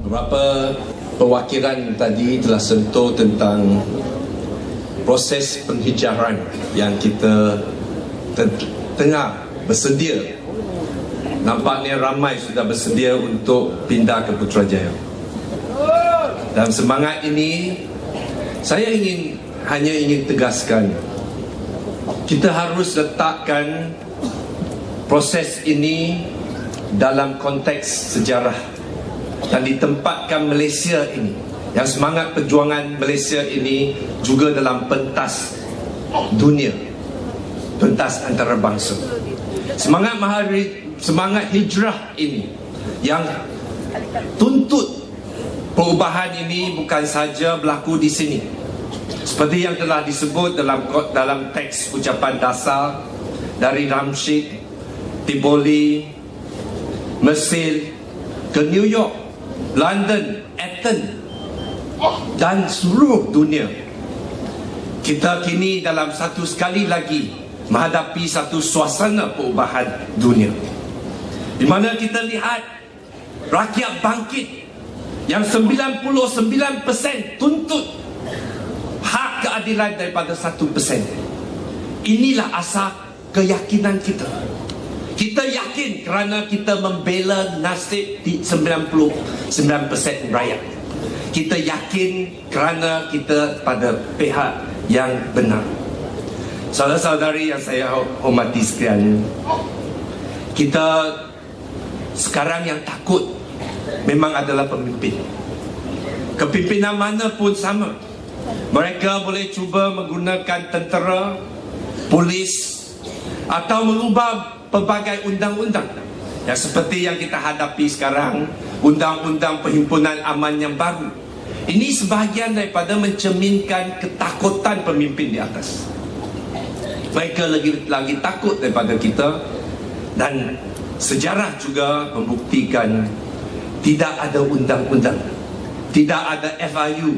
Beberapa perwakilan tadi telah sentuh tentang proses penghijrahan yang kita tengah bersedia. Nampaknya ramai sudah bersedia untuk pindah ke Putrajaya. Dalam semangat ini, saya hanya ingin tegaskan, kita harus letakkan proses ini dalam konteks sejarah dan ditempatkan Malaysia ini, yang semangat perjuangan Malaysia ini juga dalam pentas dunia, pentas antarabangsa. Semangat hijrah ini yang tuntut perubahan ini bukan saja berlaku di sini, seperti yang telah disebut dalam teks ucapan dasar dari Ramshid, Tiboli, Mesir, ke New York, London, Athens dan seluruh dunia. Kita kini dalam satu sekali lagi menghadapi satu suasana perubahan dunia, di mana kita lihat rakyat bangkit yang 99% tuntut hak keadilan daripada 1%. Inilah asal keyakinan kita. Kita yakin kerana kita membela nasib di 99% rakyat. Kita yakin kerana kita pada pihak yang benar. Saudara-saudari yang saya hormati sekalian, kita sekarang yang takut memang adalah pemimpin. Kepimpinan mana pun sama. Mereka boleh cuba menggunakan tentera, polis atau mengubah pelbagai undang-undang, yang seperti yang kita hadapi sekarang, Undang-Undang Perhimpunan Aman yang baru. Ini sebahagian daripada mencerminkan ketakutan pemimpin di atas. Mereka lagi takut daripada kita, dan sejarah juga membuktikan tidak ada undang-undang, tidak ada FIU,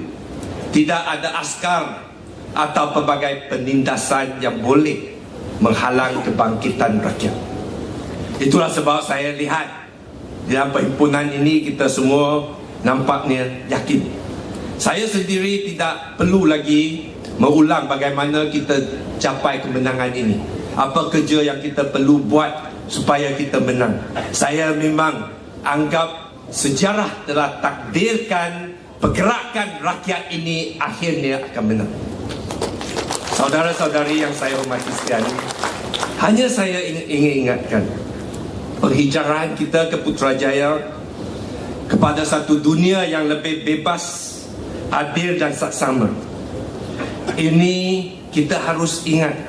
tidak ada askar atau pelbagai penindasan yang boleh menghalang kebangkitan rakyat. Itulah sebab saya lihat dalam perhimpunan ini kita semua nampaknya yakin. Saya sendiri tidak perlu lagi mengulang bagaimana kita capai kemenangan ini, apa kerja yang kita perlu buat supaya kita menang. Saya memang anggap sejarah telah takdirkan pergerakan rakyat ini akhirnya akan menang. Saudara-saudari yang saya hormati sekalian, hanya saya ingin ingatkan, penghijrahan kita ke Putrajaya kepada satu dunia yang lebih bebas, adil dan saksama. Ini kita harus ingat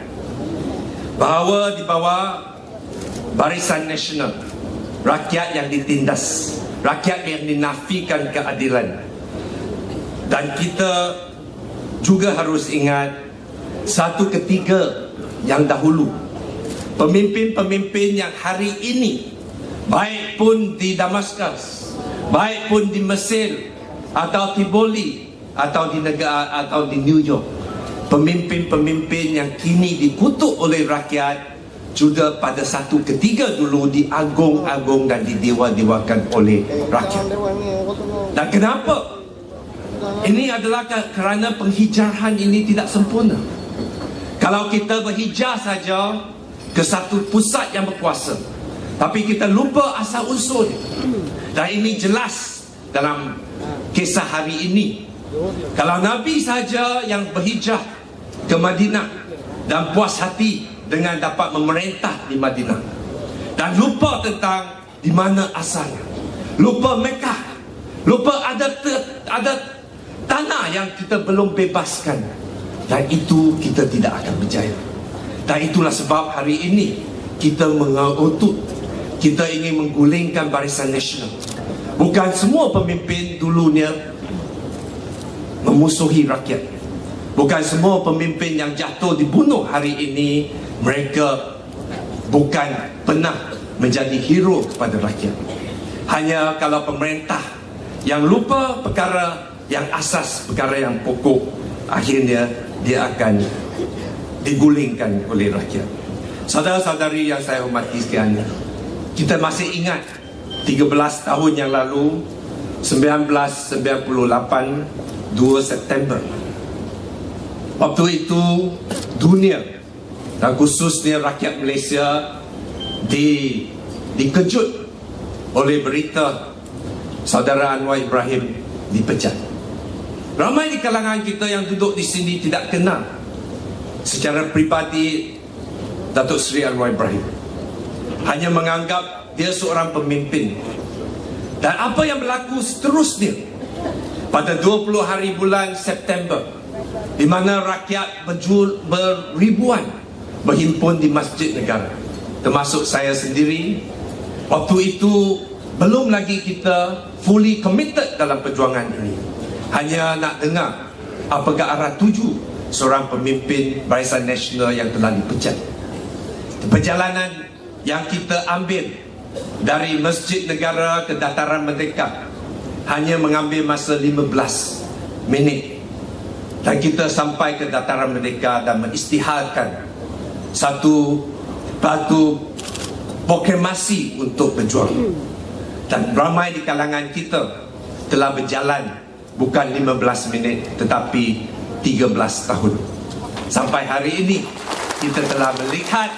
bahawa di bawah Barisan Nasional, rakyat yang ditindas, rakyat yang dinafikan keadilan. Dan kita juga harus ingat satu ketika yang dahulu, pemimpin-pemimpin yang hari ini, baik pun di Damaskus, baik pun di Mesir atau Tiboli atau di negara atau di New York, pemimpin-pemimpin yang kini dikutuk oleh rakyat juga pada satu ketika dulu diagung-agung dan didewa-dewakan oleh rakyat. Dan kenapa? Ini adalah kerana penghijrahan ini tidak sempurna. Kalau kita berhijrah saja ke satu pusat yang berkuasa, tapi kita lupa asal usul, dan ini jelas dalam kisah hari ini. Kalau Nabi saja yang berhijrah ke Madinah dan puas hati dengan dapat memerintah di Madinah, dan lupa tentang di mana asalnya, lupa Mekah, lupa ada tanah yang kita belum bebaskan, dan itu kita tidak akan berjaya. Dan itulah sebab hari ini kita mengotot, kita ingin menggulingkan Barisan Nasional. Bukan semua pemimpin dulunya memusuhi rakyat. Bukan semua pemimpin yang jatuh dibunuh hari ini, mereka bukan pernah menjadi hero kepada rakyat. Hanya kalau pemerintah yang lupa perkara yang asas, perkara yang pokok, akhirnya dia akan digulingkan oleh rakyat. Saudara-saudari yang saya hormati sekalian, kita masih ingat 13 tahun yang lalu 1998, 2 September. Waktu itu dunia dan khususnya rakyat Malaysia dikejut oleh berita saudara Anwar Ibrahim dipecat. Ramai di kalangan kita yang duduk di sini tidak kenal secara pribadi Datuk Seri Anwar Ibrahim, hanya menganggap dia seorang pemimpin. Dan apa yang berlaku seterusnya pada 20 hari bulan September, di mana rakyat beribuan berhimpun di Masjid Negara, termasuk saya sendiri. Waktu itu belum lagi kita fully committed dalam perjuangan ini, hanya nak dengar apakah arah tuju seorang pemimpin Barisan Nasional yang telah dipecat. Perjalanan yang kita ambil dari Masjid Negara ke Dataran Merdeka hanya mengambil masa 15 minit, dan kita sampai ke Dataran Merdeka dan mengisytiharkan satu proklamasi untuk berjuang. Dan ramai di kalangan kita telah berjalan bukan 15 minit tetapi 13 tahun. Sampai hari ini kita telah melihat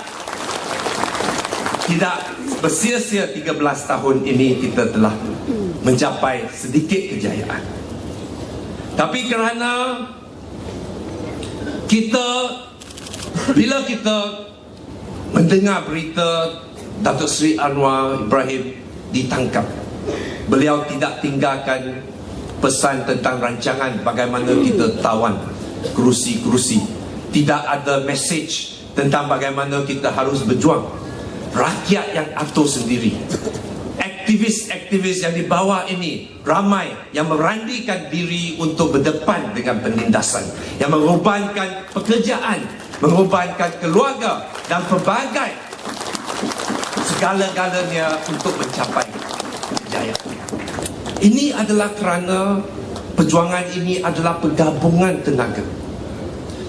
tidak bersia-sia 13 tahun ini kita telah mencapai sedikit kejayaan. Tapi kerana bila kita mendengar berita Datuk Seri Anwar Ibrahim ditangkap, beliau tidak tinggalkan pesan tentang rancangan bagaimana kita tawan kerusi-kerusi. Tidak ada message tentang bagaimana kita harus berjuang. Rakyat yang atur sendiri. Aktivis-aktivis yang di bawah ini ramai yang merandikan diri untuk berdepan dengan penindasan, yang mengorbankan pekerjaan, mengorbankan keluarga dan pelbagai segala-galanya untuk mencapai kejayaan. Ini adalah kerana perjuangan ini adalah pergabungan tenaga.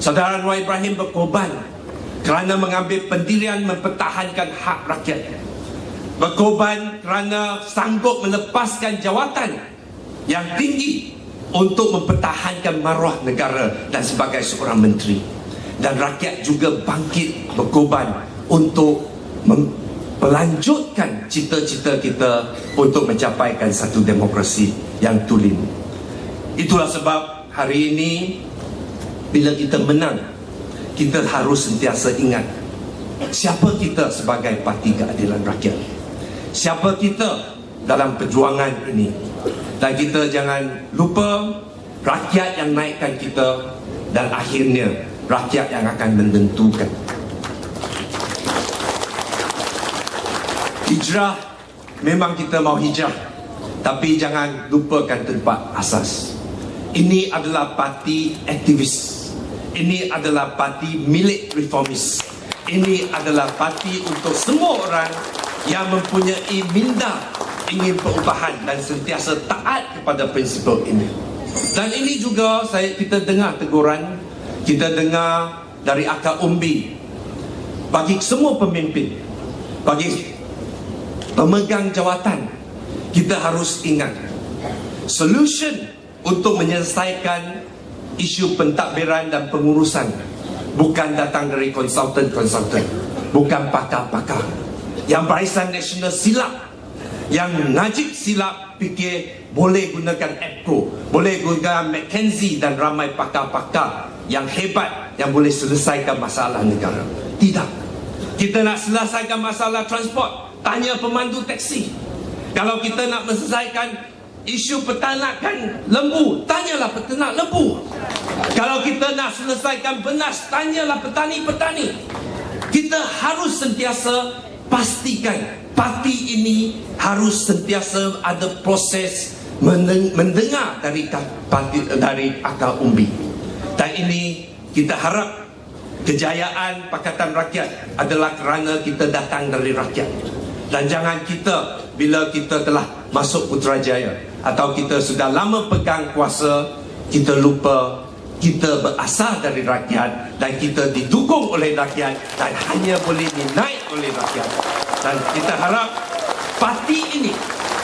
Saudara Anwar Ibrahim berkorban kerana mengambil pendirian mempertahankan hak rakyat. Berkorban kerana sanggup melepaskan jawatan yang tinggi untuk mempertahankan maruah negara dan sebagai seorang menteri. Dan rakyat juga bangkit berkorban untuk melanjutkan cita-cita kita untuk mencapaikan satu demokrasi yang tulen. Itulah sebab hari ini bila kita menang, kita harus sentiasa ingat siapa kita sebagai Parti Keadilan Rakyat, siapa kita dalam perjuangan ini. Dan kita jangan lupa rakyat yang naikkan kita, dan akhirnya rakyat yang akan menentukan. Hijrah, memang kita mau hijrah, tapi jangan lupakan tempat asas. Ini adalah parti aktivis. Ini adalah parti milik reformis. Ini adalah parti untuk semua orang yang mempunyai minda ingin perubahan dan sentiasa taat kepada prinsip ini. Dan ini juga kita dengar teguran, kita dengar dari akar umbi bagi semua pemimpin, bagi pemegang jawatan. Kita harus ingat solution untuk menyelesaikan isu pentadbiran dan pengurusan bukan datang dari konsultan-konsultan, bukan pakar-pakar. Yang Barisan Nasional silap, yang Najib silap fikir boleh gunakan APCO, boleh gunakan McKinsey dan ramai pakar-pakar yang hebat yang boleh selesaikan masalah negara. Tidak. Kita nak selesaikan masalah transport, tanya pemandu teksi. Kalau kita nak menyelesaikan isu peternakan lembu, tanyalah peternak lembu. Kalau kita nak selesaikan benas, tanyalah petani-petani. Kita harus sentiasa pastikan parti ini harus sentiasa ada proses mendengar dari akar umbi. Dan ini kita harap kejayaan Pakatan Rakyat adalah kerana kita datang dari rakyat. Dan jangan kita bila kita telah masuk Putrajaya atau kita sudah lama pegang kuasa, kita lupa kita berasal dari rakyat dan kita didukung oleh rakyat dan hanya boleh dinaik oleh rakyat. Dan kita harap parti ini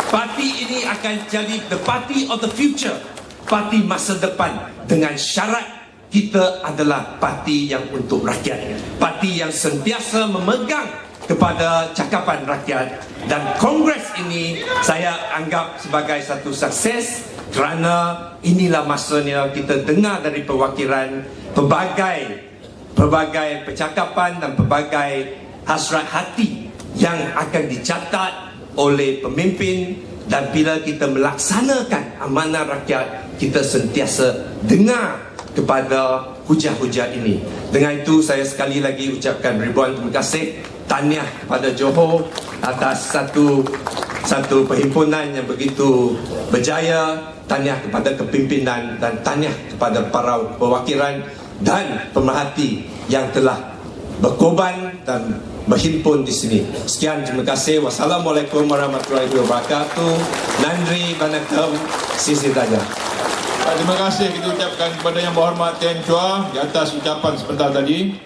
Parti ini akan jadi the party of the future, parti masa depan, dengan syarat kita adalah parti yang untuk rakyat, parti yang sentiasa memegang kepada cakapan rakyat. Dan kongres ini saya anggap sebagai satu sukses, kerana inilah masanya kita dengar dari perwakilan pelbagai percakapan dan pelbagai hasrat hati yang akan dicatat oleh pemimpin. Dan bila kita melaksanakan amanah rakyat, kita sentiasa dengar kepada hujah-hujah ini. Dengan itu saya sekali lagi ucapkan ribuan terima kasih, tahniah kepada Johor atas satu perhimpunan yang begitu berjaya, tahniah kepada kepimpinan dan tahniah kepada para perwakilan dan pemerhati yang telah berkorban dan berhimpun di sini. Sekian, terima kasih. Wassalamualaikum warahmatullahi wabarakatuh. Nandri Banakam, Sisi Daya. Terima kasih kita ucapkan kepada Yang Berhormat Tian Chua di atas ucapan sebentar tadi.